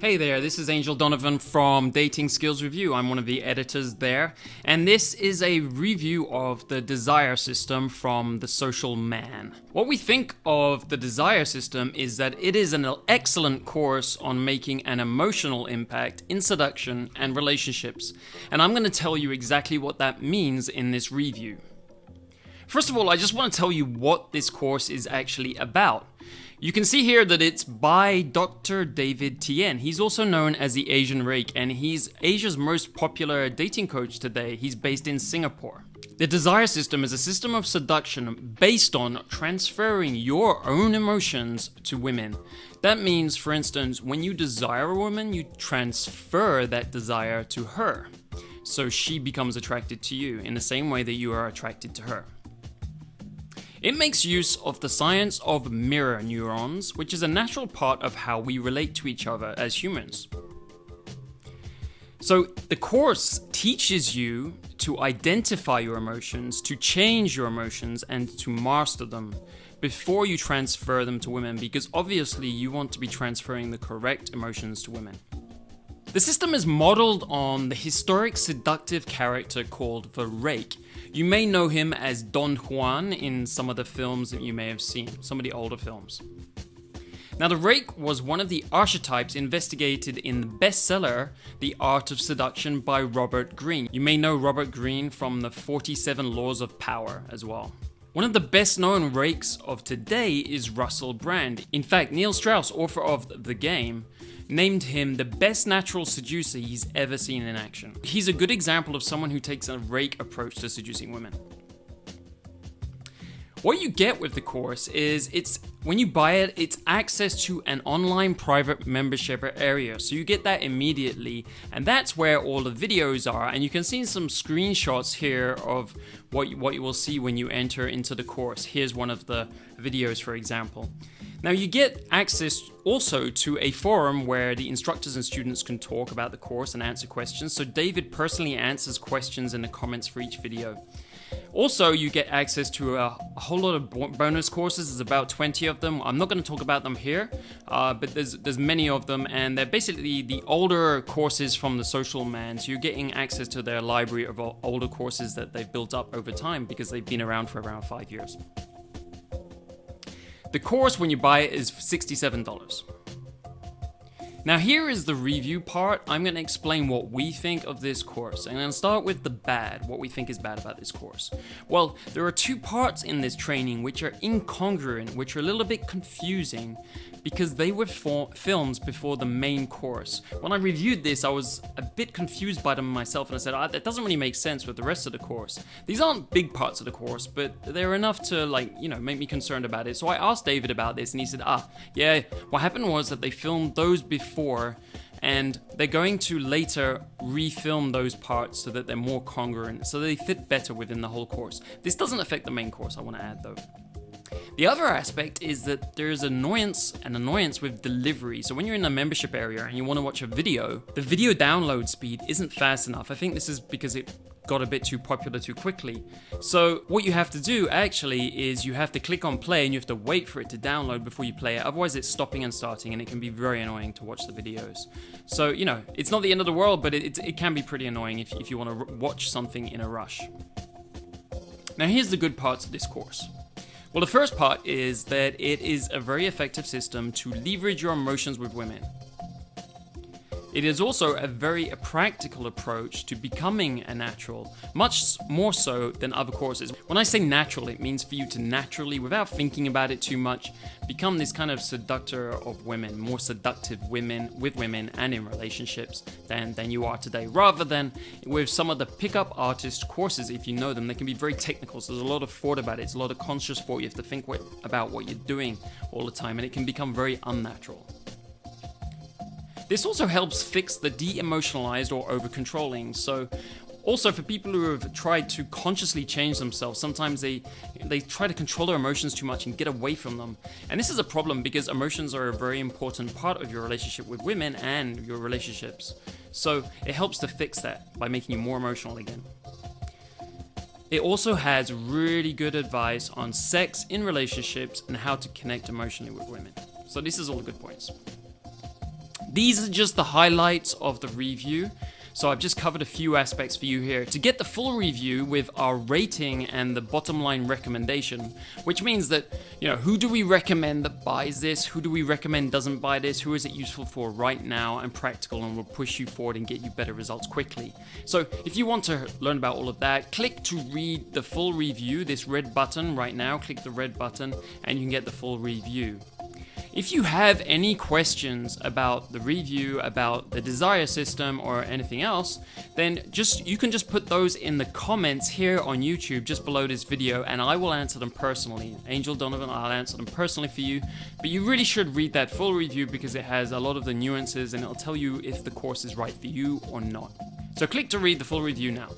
Hey there, this is Angel Donovan from Dating Skills Review. I'm one of the editors there, and this is a review of the desire system from The Social Man. What we think of the desire system is that it is an excellent course on making an emotional impact in seduction and relationships, and I'm going to tell you exactly what that means in this review. First of all, I just want to tell you what this course is actually about. You can see here that it's by Dr. David Tian. He's also known as the Asian Rake, and he's Asia's most popular dating coach today. He's based in Singapore. The desire system is a system of seduction based on transferring your own emotions to women. That means, for instance, when you desire a woman, you transfer that desire to her. So she becomes attracted to you in the same way that you are attracted to her. It makes use of the science of mirror neurons, which is a natural part of how we relate to each other as humans. So the course teaches you to identify your emotions, to change your emotions, and to master them before you transfer them to women, because obviously you want to be transferring the correct emotions to women. The system is modeled on the historic seductive character called the Rake. You may know him as Don Juan in some of the films that you may have seen, some of the older films. Now, the Rake was one of the archetypes investigated in the bestseller, The Art of Seduction by Robert Greene. You may know Robert Greene from the 47 Laws of Power as well. One of the best known rakes of today is Russell Brand. In fact, Neil Strauss, author of The Game, named him the best natural seducer he's ever seen in action. He's a good example of someone who takes a rake approach to seducing women. What you get with the course is, when you buy it, it's access to an online private membership area. So you get that immediately, and that's where all the videos are. And you can see some screenshots here of what you will see when you enter into the course. Here's one of the videos, for example. Now you get access also to a forum where the instructors and students can talk about the course and answer questions. So David personally answers questions in the comments for each video. Also, you get access to a whole lot of bonus courses. There's about 20 of them. I'm not going to talk about them here, but there's many of them, and they're basically the older courses from The Social Man. So you're getting access to their library of older courses that they've built up over time because they've been around for around 5 years. The course, when you buy it, is $67. Now here is the review part. I'm going to explain what we think of this course. And I'll start with the bad, what we think is bad about this course. Well, there are two parts in this training which are incongruent, which are a little bit confusing, because they were films before the main course. When I reviewed this, I was a bit confused by them myself, and I said, that doesn't really make sense with the rest of the course. These aren't big parts of the course, but they're enough to, make me concerned about it. So I asked David about this, and he said, yeah, what happened was that they filmed those before, and they're going to later refilm those parts so that they're more congruent, so they fit better within the whole course. This doesn't affect the main course, I want to add though. The other aspect is that there is annoyance with delivery. So when you're in the membership area and you want to watch a video, the video download speed isn't fast enough. I think this is because it got a bit too popular too quickly. So what you have to do actually is you have to click on play and you have to wait for it to download before you play it. Otherwise it's stopping and starting, and it can be very annoying to watch the videos. So, it's not the end of the world, but it can be pretty annoying if you want to watch something in a rush. Now here's the good parts of this course. Well, the first part is that it is a very effective system to leverage your emotions with women. It is also a very practical approach to becoming a natural, much more so than other courses. When I say natural, it means for you to naturally, without thinking about it too much, become this kind of seductor of women, more seductive women with women and in relationships than you are today, rather than with some of the pickup artist courses. If you know them, they can be very technical, so there's a lot of thought about it, it's a lot of conscious thought. You have to think about what you're doing all the time, and it can become very unnatural. This also helps fix the de-emotionalized or over-controlling. So also for people who have tried to consciously change themselves, sometimes they try to control their emotions too much and get away from them. And this is a problem because emotions are a very important part of your relationship with women and your relationships. So it helps to fix that by making you more emotional again. It also has really good advice on sex in relationships and how to connect emotionally with women. So this is all the good points. These are just the highlights of the review. So I've just covered a few aspects for you here. To get the full review with our rating and the bottom line recommendation, which means that, who do we recommend that buys this? Who do we recommend doesn't buy this? Who is it useful for right now and practical and will push you forward and get you better results quickly? So if you want to learn about all of that, click to read the full review, this red button right now, click the red button and you can get the full review. If you have any questions about the review, about the Desire system or anything else, then you can just put those in the comments here on YouTube just below this video and I will answer them personally. Angel Donovan, I'll answer them personally for you, but you really should read that full review because it has a lot of the nuances and it'll tell you if the course is right for you or not. So click to read the full review now.